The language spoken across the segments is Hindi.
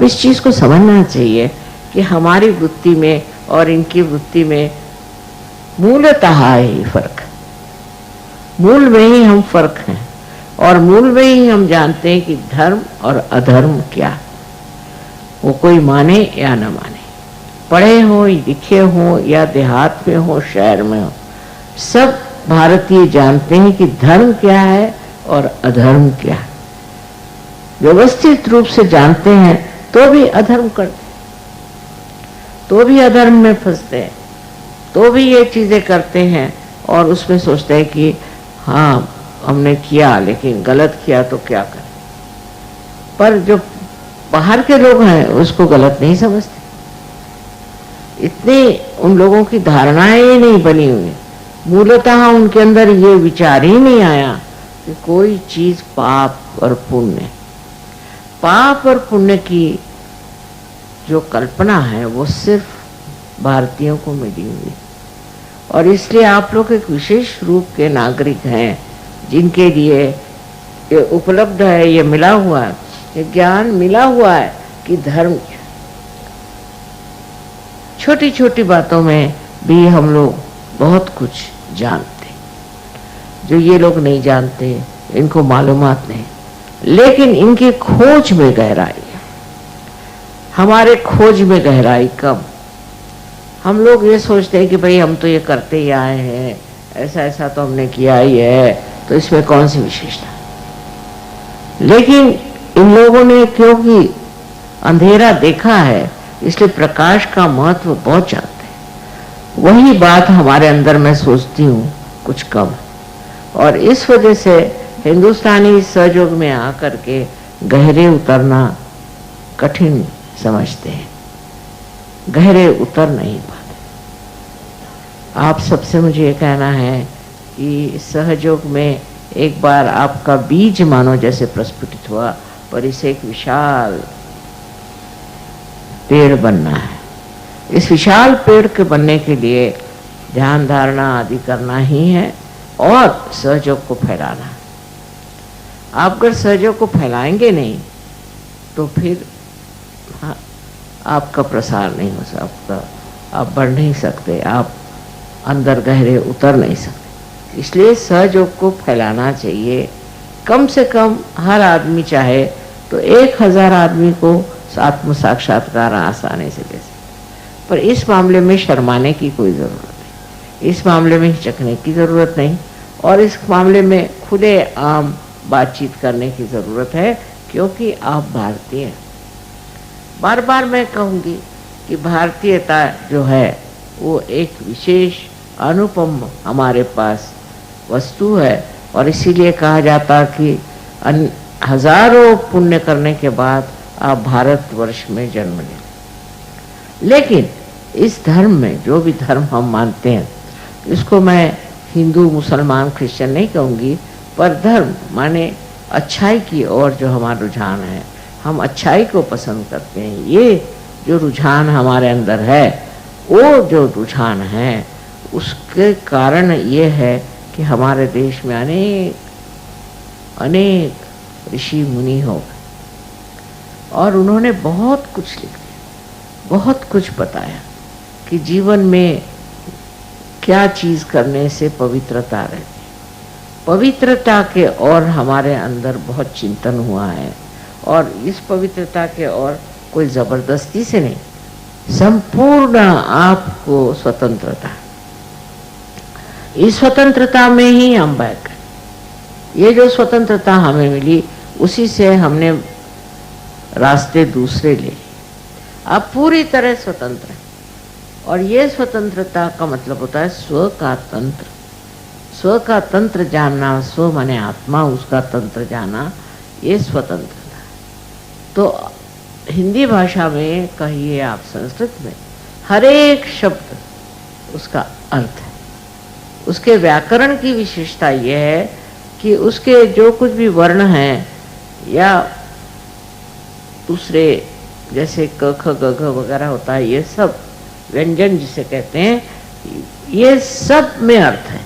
इस चीज को समझना चाहिए कि हमारी वृत्ति में और इनकी वृत्ति में मूलतः ही फर्क है। मूल में ही हम फर्क हैं और मूल में ही हम जानते हैं कि धर्म और अधर्म क्या है। वो कोई माने या न माने, पढ़े हो लिखे हो या देहात में हो शहर में हो, सब भारतीय जानते हैं कि धर्म क्या है और अधर्म क्या है। व्यवस्थित रूप से जानते हैं तो भी अधर्म करते, तो भी अधर्म में फंसते हैं, तो भी ये चीजें करते हैं और उसमें सोचते हैं कि हाँ हमने किया लेकिन गलत किया तो क्या करें। पर जो बाहर के लोग हैं उसको गलत नहीं समझते, इतने उन लोगों की धारणाएं ही नहीं बनी हुई। मूलतः उनके अंदर ये विचार ही नहीं आया कि कोई चीज पाप और पुण्य। पाप और पुण्य की जो कल्पना है वो सिर्फ भारतीयों को मिली हुई, और इसलिए आप लोग एक विशेष रूप के नागरिक हैं जिनके लिए ये उपलब्ध है, ये मिला हुआ है, ये ज्ञान मिला हुआ है कि धर्म क्या। छोटी छोटी बातों में भी हम लोग बहुत कुछ जानते, जो ये लोग नहीं जानते, इनको मालूमात नहीं, लेकिन इनकी खोज में गहराई है। हमारे खोज में गहराई कम। हम लोग ये सोचते हैं कि भाई हम तो ये करते ही आए हैं, ऐसा ऐसा तो हमने किया ही है, तो इसमें कौन सी विशेषता। लेकिन इन लोगों ने क्योंकि अंधेरा देखा है इसलिए प्रकाश का महत्व बहुत जानते हैं। वही बात हमारे अंदर मैं सोचती हूँ कुछ कम, और इस वजह से हिंदुस्तानी सहयोग में आकर के गहरे उतरना कठिन समझते हैं, गहरे उतर नहीं पाते। आप सबसे मुझे ये कहना है कि सहयोग में एक बार आपका बीज मानो जैसे प्रस्फुटित हुआ, पर इसे एक विशाल पेड़ बनना है। इस विशाल पेड़ के बनने के लिए ध्यान धारणा आदि करना ही है और सहयोग को फैलाना है। आप अगर सहयोग को फैलाएंगे नहीं तो फिर आपका प्रसार नहीं हो सकता, आप बढ़ नहीं सकते, आप अंदर गहरे उतर नहीं सकते। इसलिए सहयोग को फैलाना चाहिए। कम से कम हर आदमी चाहे तो 1000 आदमी को आत्म साक्षात्कार आसानी से दे सकते। पर इस मामले में शर्माने की कोई ज़रूरत नहीं, इस मामले में हिचकने की ज़रूरत नहीं, और इस मामले में खुले आम बातचीत करने की ज़रूरत है, क्योंकि आप भारतीय हैं। बार बार मैं कहूँगी कि भारतीयता जो है वो एक विशेष अनुपम हमारे पास वस्तु है, और इसीलिए कहा जाता कि हजारों पुण्य करने के बाद आप भारतवर्ष में जन्म लें। लेकिन इस धर्म में जो भी धर्म हम मानते हैं, इसको मैं हिंदू मुसलमान क्रिश्चियन नहीं कहूँगी, पर धर्म माने अच्छाई की ओर जो हमारा रुझान है, हम अच्छाई को पसंद करते हैं। ये जो रुझान हमारे अंदर है, वो जो रुझान है उसके कारण ये है कि हमारे देश में अनेक ऋषि मुनि हो गए और उन्होंने बहुत कुछ लिख दिया, बहुत कुछ बताया कि जीवन में क्या चीज करने से पवित्रता रहती है। पवित्रता के ओर हमारे अंदर बहुत चिंतन हुआ है, और इस पवित्रता के ओर कोई जबरदस्ती से नहीं, संपूर्ण आपको स्वतंत्रता, इस स्वतंत्रता में ही हम बैठ गए। ये जो स्वतंत्रता हमें मिली उसी से हमने रास्ते दूसरे ले लिए। आप पूरी तरह स्वतंत्र हैं, और ये स्वतंत्रता का मतलब होता है स्व का तंत्र। स्व का तंत्र जानना, स्व माने आत्मा, उसका तंत्र जाना, ये स्वतंत्रता। तो हिंदी भाषा में कहिए आप संस्कृत में, हर एक शब्द उसका अर्थ है। उसके व्याकरण की विशेषता यह है कि उसके जो कुछ भी वर्ण हैं या दूसरे जैसे क ख ग घ वगैरह होता है, ये सब व्यंजन जिसे कहते हैं, ये सब में अर्थ है।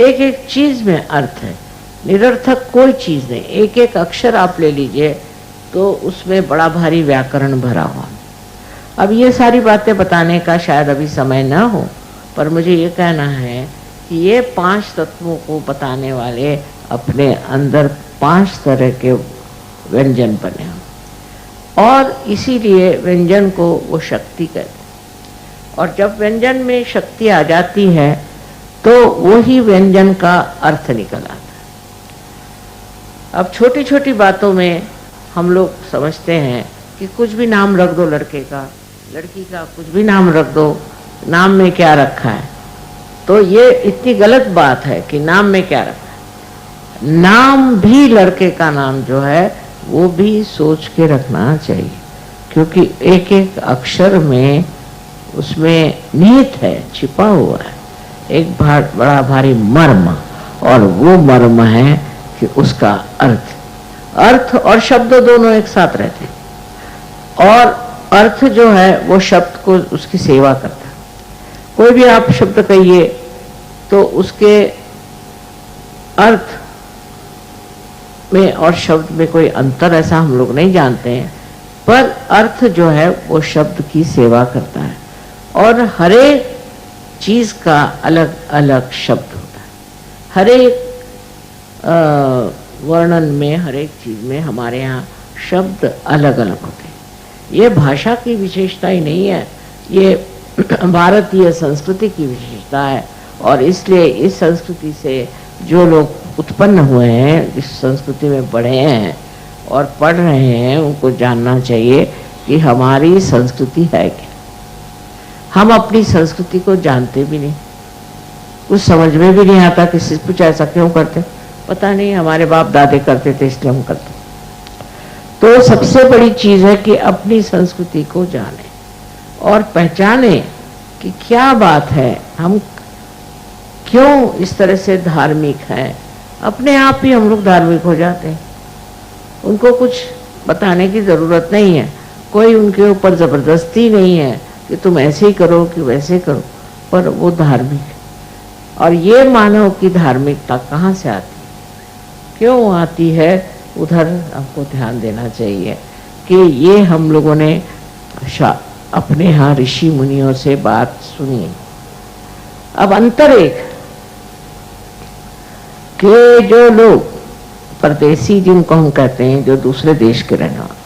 एक एक चीज में अर्थ है, निरर्थक कोई चीज नहीं। एक एक अक्षर आप ले लीजिए, तो उसमें बड़ा भारी व्याकरण भरा हुआ। अब ये सारी बातें बताने का शायद अभी समय न हो, पर मुझे ये कहना है कि ये 5 तत्वों को बताने वाले अपने अंदर 5 तरह के व्यंजन बने हों, और इसीलिए व्यंजन को वो शक्ति कहते हैं। और जब व्यंजन में शक्ति आ जाती है तो वही व्यंजन का अर्थ निकल आता है। अब छोटी छोटी बातों में हम लोग समझते हैं कि कुछ भी नाम रख दो लड़के का, लड़की का कुछ भी नाम रख दो, नाम में क्या रखा है। तो ये इतनी गलत बात है कि नाम में क्या रखा है। नाम भी, लड़के का नाम जो है वो भी सोच के रखना चाहिए, क्योंकि एक एक अक्षर में उसमें निहित है, छिपा हुआ है एक बड़ा भारी मर्म, और वो मर्म है कि उसका अर्थ और शब्द दोनों एक साथ रहते हैं, और अर्थ जो है वो शब्द को उसकी सेवा करता है। कोई भी आप शब्द कहिए तो उसके अर्थ में और शब्द में कोई अंतर ऐसा हम लोग नहीं जानते हैं, पर अर्थ जो है वो शब्द की सेवा करता है। और हर एक चीज का अलग अलग शब्द होता है, हर एक वर्णन में, हर एक चीज में हमारे यहाँ शब्द अलग अलग होते हैं। ये भाषा की विशेषता ही नहीं है, ये भारतीय संस्कृति की विशेषता है। और इसलिए इस संस्कृति से जो लोग उत्पन्न हुए हैं, इस संस्कृति में बढ़े हैं और पढ़ रहे हैं, उनको जानना चाहिए कि हमारी संस्कृति है क्या। हम अपनी संस्कृति को जानते भी नहीं, कुछ समझ में भी नहीं आता कि कुछ ऐसा क्यों करते, पता नहीं, हमारे बाप दादे करते थे इसलिए हम करते। तो सबसे बड़ी चीज है कि अपनी संस्कृति को जाने और पहचाने कि क्या बात है, हम क्यों इस तरह से धार्मिक हैं। अपने आप ही हम लोग धार्मिक हो जाते हैं, उनको कुछ बताने की जरूरत नहीं है, कोई उनके ऊपर जबरदस्ती नहीं है कि तुम ऐसे ही करो कि वैसे करो, पर वो धार्मिक है। और ये मानव की धार्मिकता कहाँ से आती है, क्यों आती है, उधर हमको ध्यान देना चाहिए कि ये हम लोगों ने अपने यहाँ ऋषि मुनियों से बात सुनी। अब अंतर एक कि जो लोग परदेसी, जिनको हम कहते हैं, जो दूसरे देश के रहने वाले,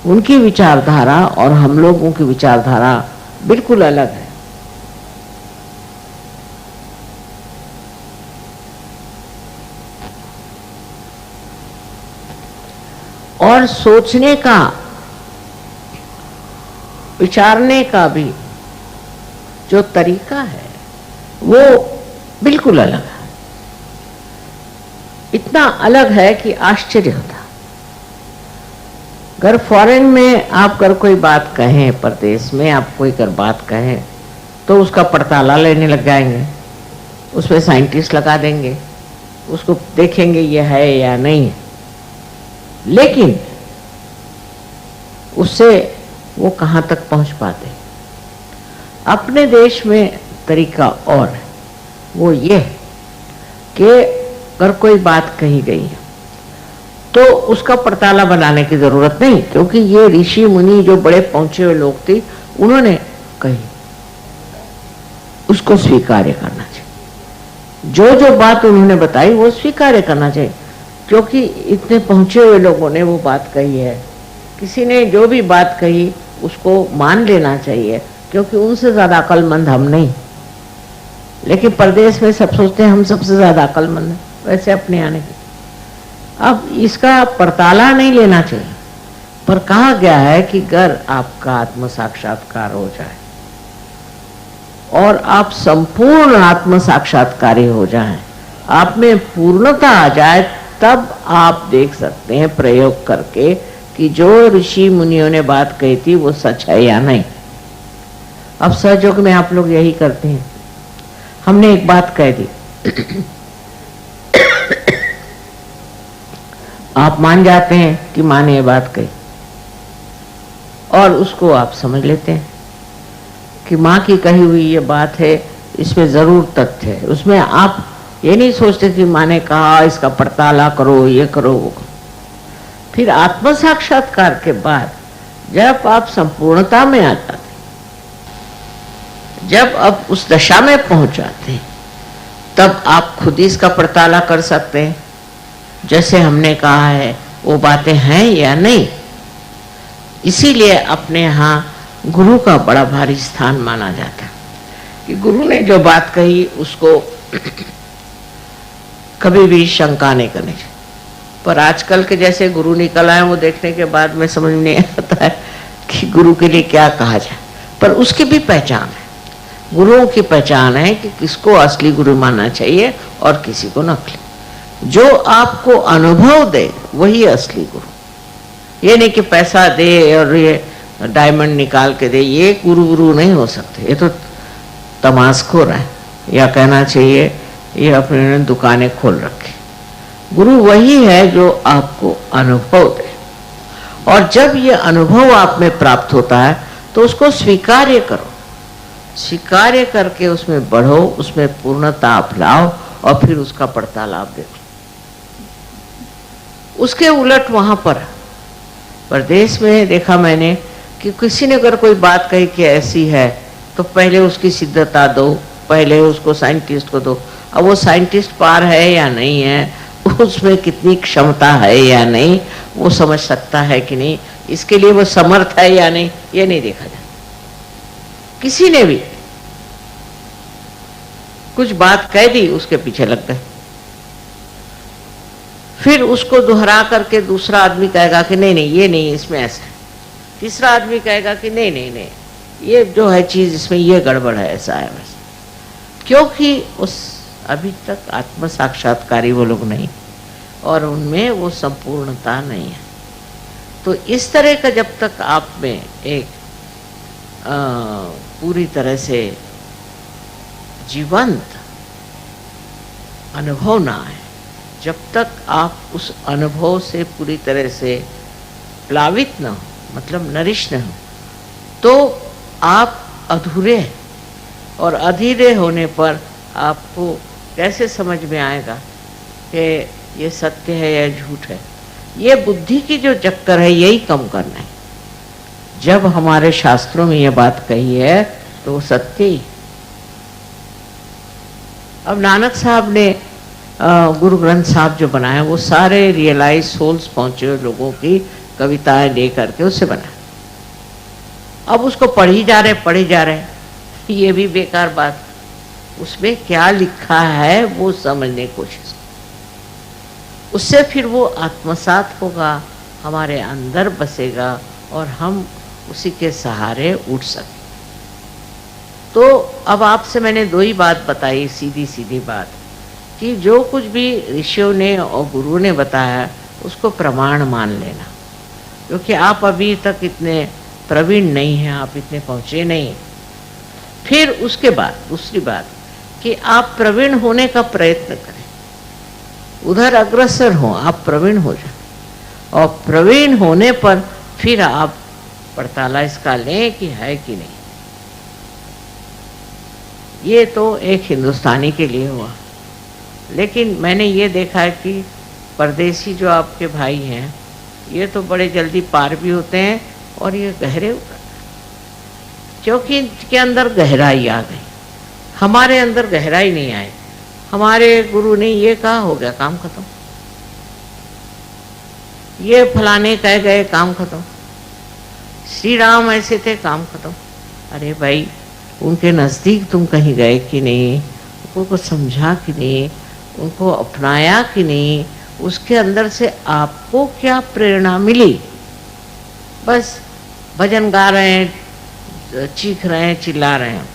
उनकी विचारधारा और हम लोगों की विचारधारा बिल्कुल अलग है। और सोचने का, विचारने का भी जो तरीका है वो बिल्कुल अलग है। इतना अलग है कि आश्चर्य होता। अगर फॉरेन में आप अगर कोई बात कहें, परदेश में आप कोई अगर बात कहें, तो उसका पड़ताला लेने लग जाएंगे, उसमें साइंटिस्ट लगा देंगे, उसको देखेंगे ये है या नहीं है। लेकिन उससे वो कहाँ तक पहुंच पाते। अपने देश में तरीका और है, वो ये कि अगर कोई बात कही गई है तो उसका पड़ताला बनाने की जरूरत नहीं, क्योंकि ये ऋषि मुनि जो बड़े पहुंचे हुए लोग थे, उन्होंने कही, उसको स्वीकार करना चाहिए। जो जो बात उन्होंने बताई वो स्वीकार करना चाहिए, क्योंकि इतने पहुंचे हुए लोगों ने वो बात कही है। किसी ने जो भी बात कही उसको मान लेना चाहिए, क्योंकि उनसे ज्यादा अक्लमंद हम नहीं। लेकिन परदेश में सब सोचते हैं हम सबसे ज्यादा अक्लमंद हैं, वैसे अपने आने की। अब इसका पड़ताला नहीं लेना चाहिए, पर कहा गया है कि अगर आपका आत्म साक्षात्कार हो जाए और आप संपूर्ण आत्म साक्षात्कारी हो जाएं, आप में पूर्णता आ जाए, तब आप देख सकते हैं प्रयोग करके कि जो ऋषि मुनियों ने बात कही थी वो सच है या नहीं। अब सहयोग में आप लोग यही करते हैं, हमने एक बात कह दी, आप मान जाते हैं कि माँ ने ये बात कही, और उसको आप समझ लेते हैं कि माँ की कही हुई ये बात है, इसमें जरूर तथ्य है। उसमें आप ये नहीं सोचते कि माँ ने कहा इसका पड़ताला करो, ये करो वो करो। फिर आत्म साक्षात्कार के बाद जब आप संपूर्णता में आ जाते, जब आप उस दशा में पहुंच जाते हैं, तब आप खुद ही इसका पड़ताला कर सकते हैं, जैसे हमने कहा है वो बातें हैं या नहीं। इसीलिए अपने यहाँ गुरु का बड़ा भारी स्थान माना जाता है कि गुरु ने जो बात कही उसको कभी भी शंका नहीं करनी चाहिए। पर आजकल के जैसे गुरु निकल आए, वो देखने के बाद में समझ में नहीं आता है कि गुरु के लिए क्या कहा जाए। पर उसकी भी पहचान है, गुरुओं की पहचान है कि किसको असली गुरु मानना चाहिए और किसी को नकली। जो आपको अनुभव दे वही असली गुरु। ये नहीं कि पैसा दे और ये डायमंड निकाल के दे, ये गुरु नहीं हो सकते। ये तो तमाशखोर है, या कहना चाहिए ये अपने दुकानें खोल रखी। गुरु वही है जो आपको अनुभव दे, और जब ये अनुभव आप में प्राप्त होता है तो उसको स्वीकार्य करो, स्वीकार्य करके उसमें बढ़ो, उसमें पूर्णता आप लाओ और फिर उसका पड़ताल आप देखो। उसके उलट वहां पर प्रदेश में देखा मैंने कि किसी ने अगर कोई बात कही कि ऐसी है तो पहले उसकी सिद्धता दो, पहले उसको साइंटिस्ट को दो। अब वो साइंटिस्ट पार है या नहीं है, उसमें कितनी क्षमता है या नहीं, वो समझ सकता है कि नहीं, इसके लिए वो समर्थ है या नहीं, ये नहीं देखा जाता। किसी ने भी कुछ बात कह दी, उसके पीछे लग गए। फिर उसको दोहरा करके दूसरा आदमी कहेगा कि नहीं नहीं ये नहीं, इसमें ऐसा है। तीसरा आदमी कहेगा कि नहीं नहीं नहीं ये जो है चीज इसमें ये गड़बड़ है, ऐसा है वैसा। क्योंकि उस अभी तक आत्म साक्षात्कारी वो लोग नहीं, और उनमें वो संपूर्णता नहीं है। तो इस तरह का जब तक आप में एक पूरी तरह से जीवंत अनुभव ना आए, जब तक आप उस अनुभव से पूरी तरह से प्लावित न हो, मतलब नरिश न हो, तो आप अधूरे हैं। और अधूरे होने पर आपको कैसे समझ में आएगा कि ये सत्य है या झूठ है। ये बुद्धि की जो चक्कर है यही कम करना है। जब हमारे शास्त्रों में ये बात कही है तो वो सत्य ही। अब नानक साहब ने गुरु ग्रंथ साहब जो बनाया वो सारे रियलाइज सोल्स पहुंचे हुए लोगों की कविताएं ले करके उससे बना। अब उसको पढ़ी जा रहे ये भी बेकार बात। उसमें क्या लिखा है वो समझने की कोशिश, उससे फिर वो आत्मसात होगा, हमारे अंदर बसेगा और हम उसी के सहारे उठ सकें। तो अब आपसे मैंने दो ही बात बताई, सीधी सीधी बात, कि जो कुछ भी ऋषियों ने और गुरु ने बताया उसको प्रमाण मान लेना, क्योंकि आप अभी तक इतने प्रवीण नहीं हैं, आप इतने पहुँचे नहीं। फिर उसके बाद दूसरी बात कि आप प्रवीण होने का प्रयत्न करें, उधर अग्रसर हो, आप प्रवीण हो जाए, और प्रवीण होने पर फिर आप पड़ताला इसका लें कि है कि नहीं। ये तो एक हिंदुस्तानी के लिए हुआ, लेकिन मैंने ये देखा है कि परदेसी जो आपके भाई हैं ये तो बड़े जल्दी पार भी होते हैं और ये गहरे उतर, क्योंकि इनके अंदर गहराई आ गई, हमारे अंदर गहराई नहीं आई। हमारे गुरु ने ये कहा, हो गया काम खत्म, ये फलाने कह गए, काम खत्म, श्री राम ऐसे थे, काम खत्म। अरे भाई, उनके नज़दीक तुम कहीं गए कि नहीं, उनको समझा कि नहीं, उनको अपनाया कि नहीं, उसके अंदर से आपको क्या प्रेरणा मिली। बस भजन गा रहे हैं, चीख रहे हैं, चिल्ला रहे हैं।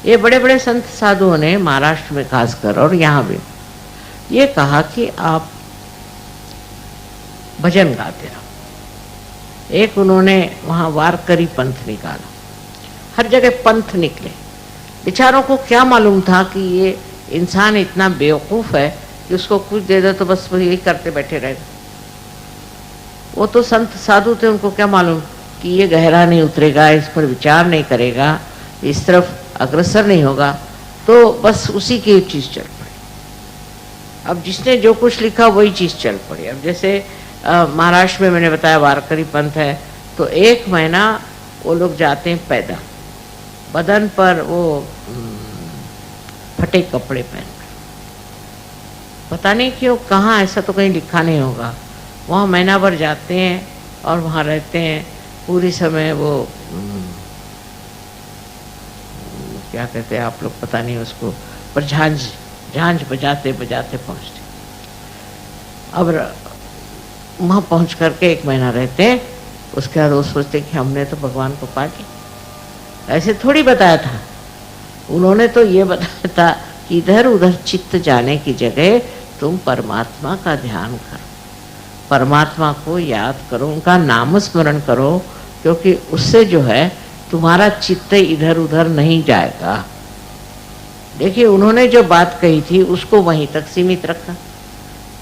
ये बड़े बड़े संत साधुओं ने महाराष्ट्र में खासकर और यहाँ भी ये कहा कि आप भजन गाते रहो। एक उन्होंने वहाँ वारकरी पंथ निकाला, हर जगह पंथ निकले। बेचारों को क्या मालूम था कि ये इंसान इतना बेवकूफ़ है कि उसको कुछ दे दो तो बस वो यही करते बैठे रहेगा। वो तो संत साधु थे, उनको क्या मालूम कि ये गहरा नहीं उतरेगा, इस पर विचार नहीं करेगा, इस तरफ अग्रसर नहीं होगा, तो बस उसी की चीज़ चल पड़ी। अब जिसने जो कुछ लिखा वही चीज़ चल पड़ी। अब जैसे महाराष्ट्र में मैंने बताया वारकरी पंथ है, तो 1 महीना वो लोग जाते हैं पैदल, बदन पर वो फटे कपड़े पहन, पता नहीं क्यों, कहाँ, ऐसा तो कहीं लिखा नहीं होगा। वहाँ महीना भर जाते हैं और वहाँ रहते हैं पूरी समय। वो क्या कहते हैं आप लोग, पता नहीं उसको, पर झांझ बजाते बजाते पहुँचते। अब वहाँ पहुँच करके 1 महीना रहते हैं, उसके बाद वो सोचते कि हमने तो भगवान को पा लिया। ऐसे थोड़ी बताया था उन्होंने, तो ये बताया था कि इधर उधर चित्त जाने की जगह तुम परमात्मा का ध्यान करो, परमात्मा को याद करो, उनका नाम स्मरण करो, क्योंकि उससे जो है तुम्हारा चित्त इधर उधर नहीं जाएगा। देखिए उन्होंने जो बात कही थी उसको वहीं तक सीमित रखा,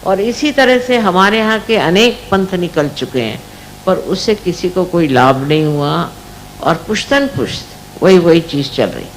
और इसी तरह से हमारे यहाँ के अनेक पंथ निकल चुके हैं, पर उससे किसी को कोई लाभ नहीं हुआ, और पुश्तन पुश्त वही चीज़ चल रही।